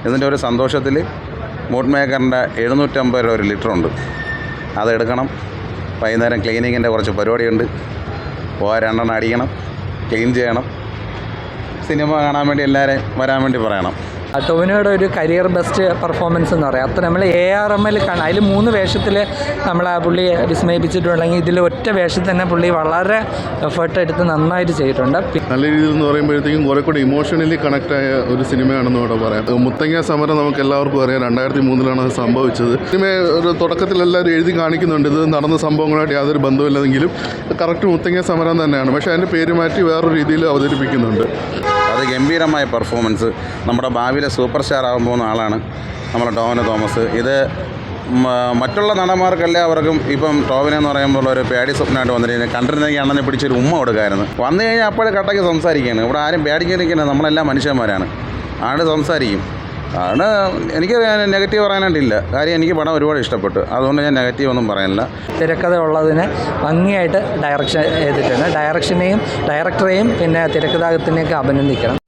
ഇതിൻ്റെ ഒരു സന്തോഷത്തിൽ മൂഡ് മേക്കറിൻ്റെ 750 രൂപ ഒരു ലിറ്ററുണ്ട്, അതെടുക്കണം. വൈകുന്നേരം ക്ലീനിങ്ങിൻ്റെ കുറച്ച് പരിപാടിയുണ്ട്, പോകാൻ 2 എണ്ണം അടിക്കണം, ക്ലീൻ ചെയ്യണം. സിനിമ കാണാൻ വേണ്ടി എല്ലാവരെയും വരാൻ വേണ്ടി പറയണം. ടോവിനോയുടെ ഒരു കരിയർ ബെസ്റ്റ് പെർഫോമൻസ് എന്ന് പറയാം. അപ്പോൾ നമ്മൾ ARML കാണാം, അതിൽ 3 വേഷത്തിൽ നമ്മൾ ആ പുള്ളി വിസ്മയിപ്പിച്ചിട്ടുണ്ടെങ്കിൽ ഇതിൽ ഒറ്റ വേഷത്തിൽ തന്നെ പുള്ളി വളരെ എഫേർട്ട് എടുത്ത് നന്നായിട്ട് ചെയ്തിട്ടുണ്ട്. നല്ല രീതിയിൽ എന്ന് പറയുമ്പോഴത്തേക്കും കുറേ കൂടി ഇമോഷണലി കണക്റ്റായ ഒരു സിനിമയാണെന്ന് ഇവിടെ പറയാം. മുത്തങ്ങ സമരം നമുക്ക് എല്ലാവർക്കും അറിയാം, 2003 അത് സംഭവിച്ചത്. സിനിമ ഒരു തുടക്കത്തിൽ എല്ലാവരും എഴുതി കാണിക്കുന്നുണ്ട് ഇത് നടന്ന സംഭവങ്ങളായിട്ട് യാതൊരു ബന്ധമില്ലെങ്കിലും കറക്റ്റ് മുത്തങ്ങ സമരം തന്നെയാണ്. പക്ഷേ അതിൻ്റെ പേര് മാറ്റി വേറൊരു രീതിയിൽ അവതരിപ്പിക്കുന്നുണ്ട്. അത് ഗംഭീരമായ പെർഫോമൻസ്. നമ്മുടെ ഭാവിയിലെ സൂപ്പർ സ്റ്റാർ ആകാൻ പോകുന്ന ആളാണ് നമ്മുടെ ടോവിനോ തോമസ്. ഇത് മറ്റുള്ള നടന്മാർക്കെല്ലാവർക്കും ഇപ്പം ടോവിനോ എന്ന് പറയുമ്പോൾ ഒരു പേടി സ്വപ്നമായിട്ട് വന്നിരിക്കുന്നത്. കണ്ടിരുന്നെങ്കിൽ അണ്ണനെ പിടിച്ചൊരു ഉമ്മ കൊടുക്കായിരുന്നു. വന്നു കഴിഞ്ഞാൽ അപ്പോഴേ കട്ടയ്ക്ക് സംസാരിക്കുകയാണ്. ഇവിടെ ആരും പേടിക്കാതിരിക്കുന്നത്, നമ്മളെല്ലാം മനുഷ്യന്മാരാണ്. ആട് സംസാരിക്കും. ആണ് എനിക്ക് നെഗറ്റീവ് പറയാനായിട്ടില്ല. കാര്യം എനിക്ക് പടം ഒരുപാട് ഇഷ്ടപ്പെട്ടു, അതുകൊണ്ട് ഞാൻ നെഗറ്റീവ് ഒന്നും പറയാനില്ല. തിരക്കഥ ഉള്ളതിനെ ഭംഗിയായിട്ട് ഡയറക്ഷൻ ചെയ്തിട്ടുണ്ട്. ഡയറക്ടറെയും പിന്നെ തിരക്കഥാകൃത്തിനെയൊക്കെ അഭിനന്ദിക്കണം.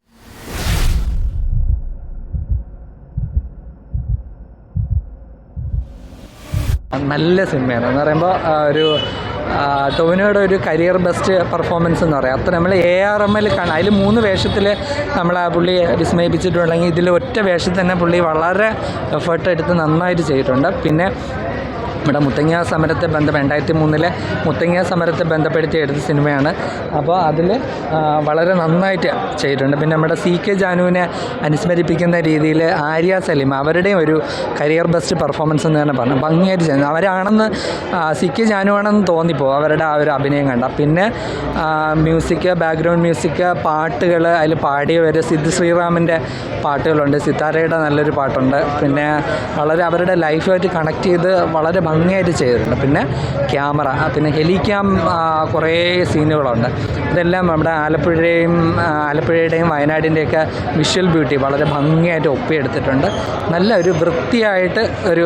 നല്ല സിനിമയാണ് എന്ന് പറയുമ്പോൾ ഒരു ടോവിനോയുടെ ഒരു കരിയർ ബെസ്റ്റ് പെർഫോമൻസ് എന്ന് പറയാം. അപ്പോൾ നമ്മൾ ARML കാണാം, അതിൽ 3 വേഷത്തിൽ നമ്മൾ ആ പുള്ളി വിസ്മയിപ്പിച്ചിട്ടുണ്ടെങ്കിൽ ഇതിൽ ഒറ്റ വേഷത്തിൽ തന്നെ പുള്ളി വളരെ എഫേർട്ട് എടുത്ത് നന്നായിട്ട് ചെയ്തിട്ടുണ്ട്. പിന്നെ നമ്മുടെ മുത്തങ്ങ സമരത്തെ 2003 മുത്തങ്ങ സമരത്തെ ബന്ധപ്പെടുത്തി എടുത്ത സിനിമയാണ്. അപ്പോൾ അതിൽ വളരെ നന്നായിട്ട് ചെയ്തിട്ടുണ്ട്. പിന്നെ നമ്മുടെ CK ജാനുവിനെ അനുസ്മരിപ്പിക്കുന്ന രീതിയിൽ ആര്യ സലീം അവരുടെയും ഒരു കരിയർ ബെസ്റ്റ് പെർഫോമൻസ് എന്ന് തന്നെ പറഞ്ഞു. ഭംഗിയായിട്ട് ചെയ്യുന്നത് അവരാണെന്ന് CK ജാനുവാണെന്ന് തോന്നിപ്പോകും അവരുടെ ആ ഒരു അഭിനയം കണ്ട. പിന്നെ മ്യൂസിക്, ബാക്ക്ഗ്രൗണ്ട് മ്യൂസിക്, പാട്ടുകൾ അതിൽ പാടിയവർ സിദ്ധ് ശ്രീറാമിൻ്റെ പാട്ടുകളുണ്ട്, സിത്താരയുടെ നല്ലൊരു പാട്ടുണ്ട്. പിന്നെ വളരെ അവരുടെ ലൈഫുമായിട്ട് കണക്ട് ചെയ്ത് വളരെ ഭംഗിയായിട്ട് ചെയ്തിട്ടുണ്ട്. പിന്നെ ക്യാമറ, പിന്നെ ഹെലിക്യാം കുറേ സീനുകളുണ്ട്. ഇതെല്ലാം നമ്മുടെ ആലപ്പുഴയുടെയും വയനാടിൻ്റെയൊക്കെ വിഷ്വൽ ബ്യൂട്ടി വളരെ ഭംഗിയായിട്ട് ഒപ്പിയെടുത്തിട്ടുണ്ട്. നല്ല ഒരു വൃത്തിയായിട്ട് ഒരു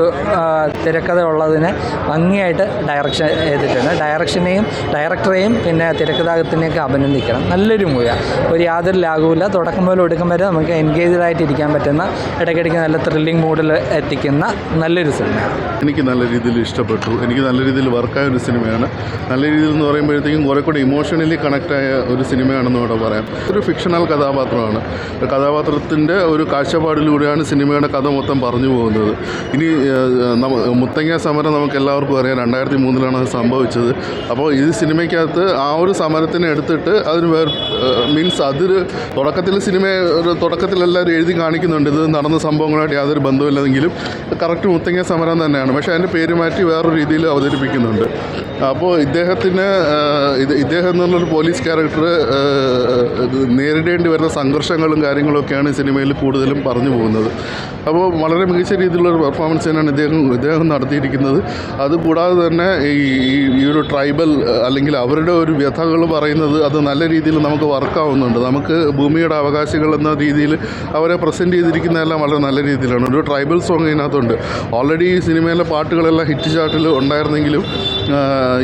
തിരക്കഥ ഉള്ളതിനെ ഭംഗിയായിട്ട് ഡയറക്ഷൻ ചെയ്തിട്ടുണ്ട്. ഡയറക്ടറെയും പിന്നെ തിരക്കഥാകൃത്തിനെയൊക്കെ അഭിനന്ദിക്കണം. നല്ലൊരു മൂവിയാണ്, ഒരു യാതൊരു ലാഘവുമില്ല. തുടക്കം മുതൽ ഒടുക്കം വരെ നമുക്ക് എൻഗേജ്ഡ് ആയിട്ട് ഇരിക്കാൻ പറ്റുന്ന, ഇടയ്ക്കിടയ്ക്ക് നല്ല ത്രില്ലിംഗ് മൂഡിൽ എത്തിക്കുന്ന നല്ലൊരു സിനിമയാണ്. എനിക്ക് നല്ല രീതിയിൽ ഇഷ്ടപ്പെട്ടു. എനിക്ക് നല്ല രീതിയിൽ വർക്കായ ഒരു സിനിമയാണ്. നല്ല രീതിയിൽ എന്ന് പറയുമ്പോഴത്തേക്കും കുറേ കൂടി ഇമോഷണലി കണക്റ്റായ ഒരു സിനിമയാണെന്ന് ഇവിടെ പറയാം. ഒരു ഫിക്ഷണൽ കഥാപാത്രമാണ്. കഥാപാത്രത്തിൻ്റെ ഒരു കാഴ്ചപ്പാടിലൂടെയാണ് സിനിമയുടെ കഥ മൊത്തം പറഞ്ഞു പോകുന്നത്. ഇനി മുത്തങ്ങ സമരം നമുക്ക് എല്ലാവർക്കും അറിയാം, 2003 അത് സംഭവിച്ചത്. അപ്പോൾ ഈ സിനിമയ്ക്കകത്ത് ആ ഒരു സമരത്തിനെ എടുത്തിട്ട് അതിന് മീൻസ് അതൊരു തുടക്കത്തിൽ എല്ലാവരും എഴുതി കാണിക്കുന്നുണ്ട് ഇത് നടന്ന സംഭവങ്ങളായിട്ട് യാതൊരു ബന്ധമില്ലെങ്കിലും കറക്റ്റ് മുത്തങ്ങ സമരം തന്നെയാണ്. പക്ഷേ അതിൻ്റെ പേര് മാറ്റി വേറൊരു രീതിയിൽ അവതരിപ്പിക്കുന്നുണ്ട്. അപ്പോൾ ഇദ്ദേഹം എന്നുള്ളൊരു പോലീസ് ക്യാരക്ടർ നേരിടേണ്ടി വരുന്ന സംഘർഷങ്ങളും കാര്യങ്ങളൊക്കെയാണ് സിനിമയിൽ കൂടുതലും പറഞ്ഞു പോകുന്നത്. അപ്പോൾ വളരെ മികച്ച രീതിയിലുള്ളൊരു പെർഫോമൻസ് തന്നെയാണ് ഇദ്ദേഹം നടത്തിയിരിക്കുന്നത്. അതുകൂടാതെ തന്നെ ഈ ഒരു ട്രൈബൽ അല്ലെങ്കിൽ അവരുടെ ഒരു വ്യഥകൾ പറയുന്നത് അത് നല്ല രീതിയിൽ നമുക്ക് വർക്കാവുന്നുണ്ട്. നമുക്ക് ഭൂമിയുടെ അവകാശികൾ എന്ന രീതിയിൽ അവരെ പ്രസൻറ്റ് ചെയ്തിരിക്കുന്നതെല്ലാം വളരെ നല്ല രീതിയിലാണ്. ഒരു ട്രൈബൽ സോങ് ഇതിനകത്തുണ്ട്. ഓൾറെഡി ഈ സിനിമയിലെ പാട്ടുകളെല്ലാം ഹിറ്റ് ചാർട്ടിൽ ഉണ്ടായിരുന്നെങ്കിലും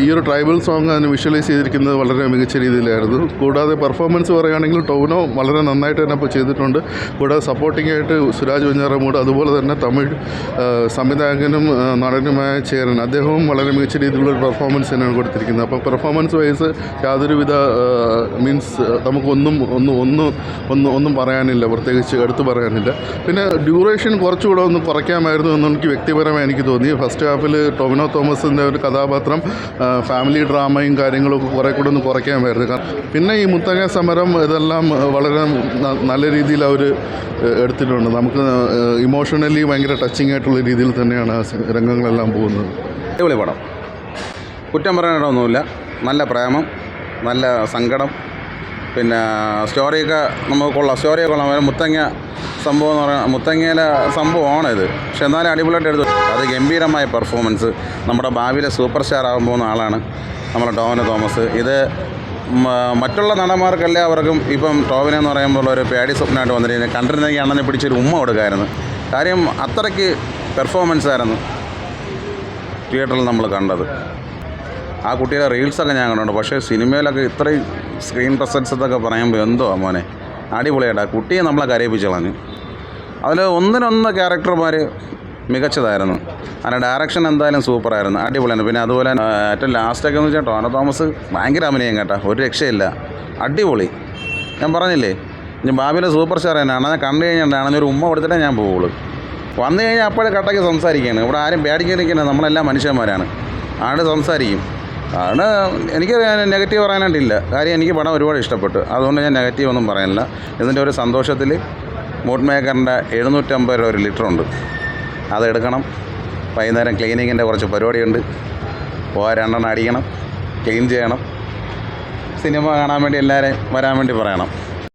ഈ ഒരു ട്രൈബൽ സോങ് അതിന് വിഷ്വലൈസ് ചെയ്തിരിക്കുന്നത് വളരെ മികച്ച രീതിയിലായിരുന്നു. കൂടാതെ പെർഫോമൻസ് പറയുകയാണെങ്കിൽ ടോവിനോ വളരെ നന്നായിട്ട് തന്നെ ഇപ്പോൾ ചെയ്തിട്ടുണ്ട്. കൂടാതെ സപ്പോർട്ടിംഗ് ആയിട്ട് സുരാജ് വെഞ്ഞാറമൂട്, അതുപോലെ തന്നെ തമിഴ് സംവിധായകനും നടനുമായ ചേരൻ, അദ്ദേഹവും വളരെ മികച്ച രീതിയിലുള്ളൊരു പെർഫോമൻസ് തന്നെയാണ് കൊടുത്തിരിക്കുന്നത്. അപ്പോൾ പെർഫോമൻസ് വൈസ് യാതൊരുവിധ മീൻസ് നമുക്കൊന്നും പറയാനില്ല, പ്രത്യേകിച്ച് എടുത്തു പറയാനില്ല. പിന്നെ ഡ്യൂറേഷൻ കുറച്ചുകൂടെ ഒന്ന് കുറയ്ക്കാമായിരുന്നു എന്ന് എനിക്ക് വ്യക്തിപരമായി എനിക്ക് തോന്നി. ഫസ്റ്റ് ഹാഫിൽ ടോവിനോ തോമസിൻ്റെ ഒരു കഥാപാത്രം ഫാമിലി ഡ്രാമയും കാര്യങ്ങളൊക്കെ കുറേ കൂടെ ഒന്ന് കുറയ്ക്കാമായിരുന്നു. പിന്നെ ഈ മുത്തങ്ങ സമരം ഇതെല്ലാം വളരെ നല്ല രീതിയിൽ അവർ എടുത്തിട്ടുണ്ട്. നമുക്ക് ഇമോഷണലി ഭയങ്കര ടച്ചിങ് ആയിട്ടുള്ള രീതിയിൽ തന്നെയാണ് ആ രംഗങ്ങളെല്ലാം പോകുന്നത്. അടിപൊളി പടം, കുറ്റം പറയാനായിട്ടൊന്നുമില്ല. നല്ല പ്രേമം, നല്ല സങ്കടം, പിന്നെ സ്റ്റോറിയൊക്കെ നമുക്ക് കൊള്ളാം. സ്റ്റോറിയൊക്കെ കൊള്ളാം. മുത്തങ്ങ സംഭവം എന്ന് പറയുന്നത് മുത്തങ്ങയിലെ സംഭവമാണ് ഇത്. പക്ഷെ എന്നാലും അടിപൊളിയായിട്ട് എടുത്തു. അത് ഗംഭീരമായ പെർഫോമൻസ്. നമ്മുടെ ഭാവിയിലെ സൂപ്പർ സ്റ്റാർ ആകാൻ പോകുന്ന ആളാണ് നമ്മുടെ ടോവിനോ തോമസ്. ഇത് മറ്റുള്ള നടന്മാർക്കെല്ലാവർക്കും ഇപ്പം ടോവിനോ എന്ന് പറയുമ്പോൾ ഒരു പേടി സ്വപ്നമായിട്ട് വന്നിരിക്കുന്നത്. കണ്ടിരുന്നെങ്കിൽ അണ്ണനെ പിടിച്ചൊരു ഉമ്മ കൊടുക്കായിരുന്നു. കാര്യം അത്രയ്ക്ക് പെർഫോമൻസ് ആയിരുന്നു തിയേറ്ററിൽ നമ്മൾ കണ്ടത്. ആ കുട്ടിയുടെ റീൽസൊക്കെ ഞാൻ കണ്ടിട്ടുണ്ട്. പക്ഷേ സിനിമയിലൊക്കെ ഇത്രയും സ്ക്രീൻ പ്രസൻസ് എന്നൊക്കെ പറയുമ്പോൾ എന്തോ മോനെ അടിപൊളിയായിട്ട് ആ കുട്ടിയെ നമ്മളെ കരയിപ്പിച്ച് കളഞ്ഞു. അതിൽ ഒന്നിനൊന്ന് ക്യാരക്ടർമാർ മികച്ചതായിരുന്നു. അതിൻ്റെ ഡയറക്ഷൻ എന്തായാലും സൂപ്പറായിരുന്നു, അടിപൊളിയാണ്. പിന്നെ അതുപോലെ ഏറ്റവും ലാസ്റ്റൊക്കെ എന്ന് വെച്ചാൽ ടോണോ തോമസ് ഭയങ്കര അഭിനയം കേട്ടോ, ഒരു രക്ഷയില്ല, അടിപൊളി. ഞാൻ പറഞ്ഞില്ലേ ഇനി ഭാവിയിലെ സൂപ്പർ സ്റ്റാർ തന്നെയാണ്. ഞാൻ കണ്ടു കഴിഞ്ഞാൽ ഒരു ഉമ്മ കൊടുത്തിട്ടേ ഞാൻ പോവുള്ളൂ. വന്നു കഴിഞ്ഞാൽ അപ്പോഴേ കട്ടയ്ക്ക് സംസാരിക്കുകയാണ്. ഇവിടെ ആരും പേടിക്കാതിരിക്കുന്നത്, നമ്മളെല്ലാം മനുഷ്യന്മാരാണ്. ആട് സംസാരിക്കും. ആണ് എനിക്ക് നെഗറ്റീവ് പറയാനായിട്ടില്ല. കാര്യം എനിക്ക് പടം ഒരുപാട് ഇഷ്ടപ്പെട്ടു, അതുകൊണ്ട് ഞാൻ നെഗറ്റീവ് ഒന്നും പറയാനില്ല. ഇതിൻ്റെ ഒരു സന്തോഷത്തിൽ മൂഡ് മേക്കറിൻ്റെ 750 രൂപ ഒരു ലിറ്ററുണ്ട്, അതെടുക്കണം. വൈകുന്നേരം ക്ലീനിങ്ങിൻ്റെ കുറച്ച് പരിപാടിയുണ്ട്, പോകാൻ 2 എണ്ണം അടിക്കണം, ക്ലീൻ ചെയ്യണം. സിനിമ കാണാൻ വേണ്ടി എല്ലാവരെയും വരാൻ വേണ്ടി പറയണം.